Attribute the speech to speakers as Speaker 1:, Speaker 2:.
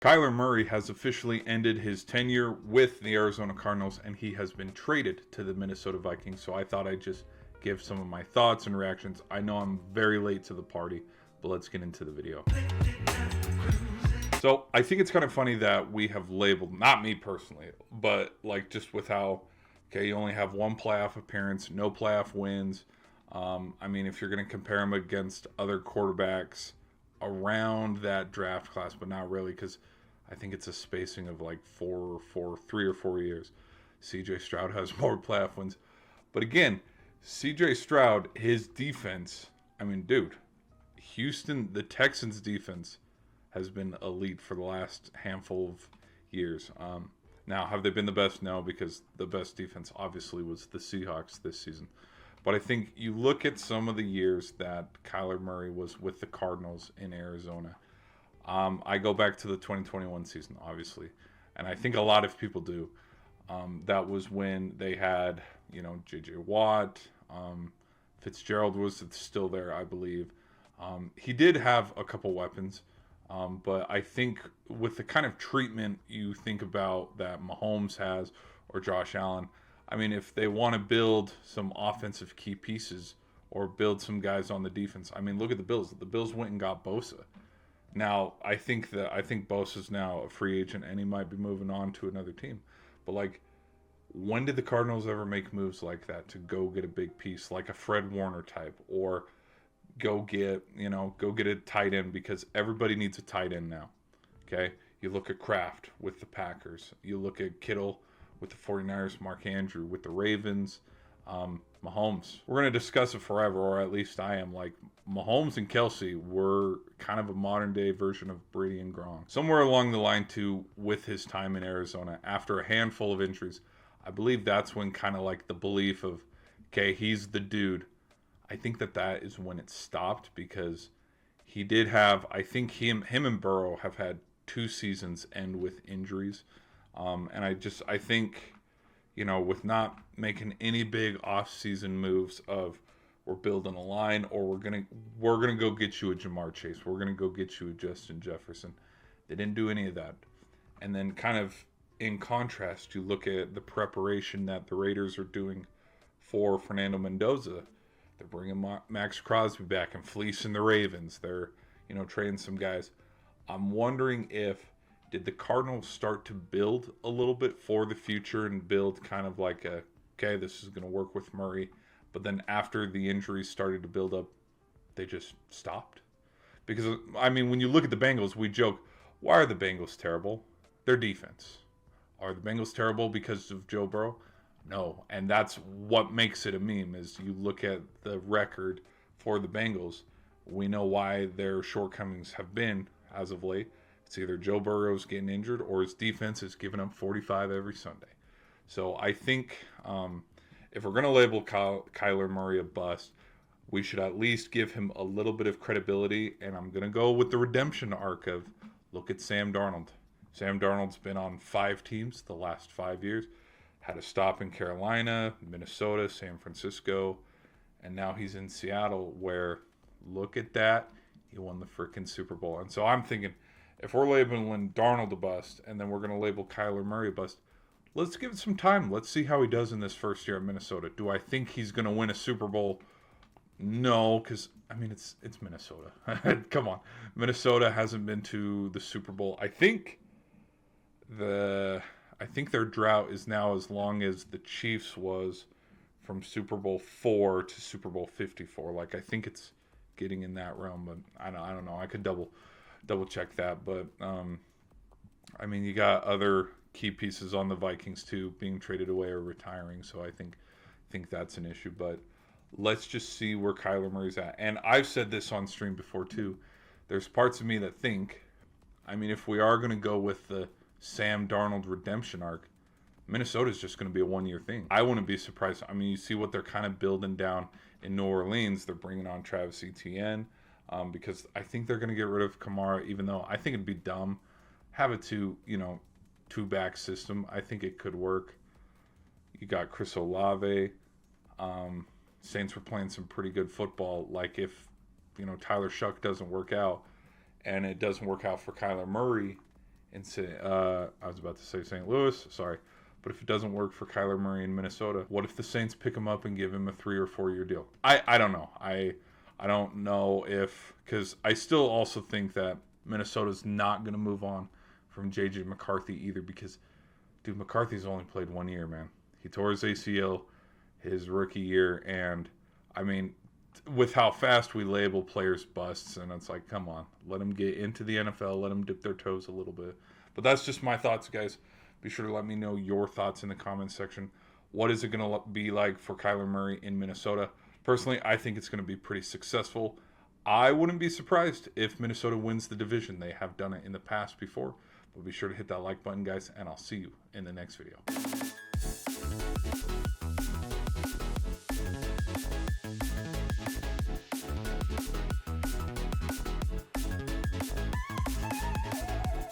Speaker 1: Kyler Murray has officially ended his tenure with the Arizona Cardinals, and he has been traded to the Minnesota Vikings. So I thought I'd just give some of my thoughts and reactions. I know I'm very late to the party, but let's get into the video. So I think it's kind of funny that we have labeled, not me personally, but like just with how, okay, you only have one playoff appearance, no playoff wins. I mean, if you're going to compare him against other quarterbacks around that draft class, but not really, because I think it's a spacing of like 3 or 4 years. CJ Stroud has more playoff wins. But again, CJ Stroud, his defense, I mean, dude, the Texans defense has been elite for the last handful of years. Now, have they been the best? No, because the best defense obviously was the Seahawks this season. But I think you look at some of the years that Kyler Murray was with the Cardinals in Arizona. I go back to the 2021 season, obviously, and I think a lot of people do. That was when they had, J.J. Watt. Fitzgerald was still there, I believe. He did have a couple weapons, but I think with the kind of treatment you think about that Mahomes has or Josh Allen, I mean, if they want to build some offensive key pieces or build some guys on the defense, I mean, look at the Bills. The Bills went and got Bosa. Now, I think Bosa's now a free agent and he might be moving on to another team. But like, when did the Cardinals ever make moves like that to go get a big piece, like a Fred Warner type, or go get a tight end, because everybody needs a tight end now. Okay? You look at Kraft with the Packers. You look at Kittle with the 49ers, Mark Andrew with the Ravens, Mahomes. We're going to discuss it forever, or at least I am. Like, Mahomes and Kelsey were kind of a modern day version of Brady and Gronk. Somewhere along the line, too, with his time in Arizona, after a handful of injuries, I believe that's when kind of like the belief of, okay, he's the dude. I think that is when it stopped, because he did have, I think him and Burrow have had 2 seasons end with injuries. And I think, with not making any big off-season moves of we're building a line, or we're gonna go get you a Jamar Chase, we're gonna go get you a Justin Jefferson. They didn't do any of that. And then kind of in contrast, you look at the preparation that the Raiders are doing for Fernando Mendoza. They're bringing Max Crosby back and fleecing the Ravens. They're, trading some guys. I'm wondering did the Cardinals start to build a little bit for the future and build kind of like okay, this is going to work with Murray. But then after the injuries started to build up, they just stopped. Because, I mean, when you look at the Bengals, we joke, why are the Bengals terrible? Their defense. Are the Bengals terrible because of Joe Burrow? No. And that's what makes it a meme, is you look at the record for the Bengals. We know why their shortcomings have been as of late. It's either Joe Burrow's getting injured or his defense is giving up 45 every Sunday. So I think if we're going to label Kyler Murray a bust, we should at least give him a little bit of credibility. And I'm going to go with the redemption arc of, look at Sam Darnold. Sam Darnold's been on 5 teams the last 5 years. Had a stop in Carolina, Minnesota, San Francisco, and now he's in Seattle, where, look at that, he won the freaking Super Bowl. And so I'm thinking, if we're labeling Darnold a bust, and then we're going to label Kyler Murray a bust, let's give it some time. Let's see how he does in this first year at Minnesota. Do I think he's going to win a Super Bowl? No, because, I mean, it's Minnesota. Come on. Minnesota hasn't been to the Super Bowl. I think their drought is now as long as the Chiefs was from Super Bowl 4 to Super Bowl 54. Like, I think it's getting in that realm, but I don't know. I could double check that, but I mean, you got other key pieces on the Vikings too being traded away or retiring, so I think that's an issue. But let's just see where Kyler Murray's at. And I've said this on stream before too. There's parts of me that think, I mean, if we are going to go with the Sam Darnold redemption arc, Minnesota's just going to be a 1-year thing. I wouldn't be surprised. I mean, you see what they're kind of building down in New Orleans. They're bringing on Travis Etienne. Because I think they're going to get rid of Kamara, even though I think it'd be dumb. Have a two-back system. I think it could work. You got Chris Olave. Saints were playing some pretty good football. Like, if, Tyler Shuck doesn't work out, and it doesn't work out for Kyler Murray, in I was about to say St. Louis, sorry. But if it doesn't work for Kyler Murray in Minnesota, what if the Saints pick him up and give him a 3 or 4 year deal? I don't know. I don't know if, because I still also think that Minnesota's not going to move on from J.J. McCarthy either, because, dude, McCarthy's only played 1 year, man. He tore his ACL his rookie year, and, I mean, with how fast we label players busts, and it's like, come on, let them get into the NFL, let them dip their toes a little bit. But that's just my thoughts, guys. Be sure to let me know your thoughts in the comments section. What is it going to be like for Kyler Murray in Minnesota? Personally, I think it's going to be pretty successful. I wouldn't be surprised if Minnesota wins the division. They have done it in the past before. But be sure to hit that like button, guys, and I'll see you in the next video.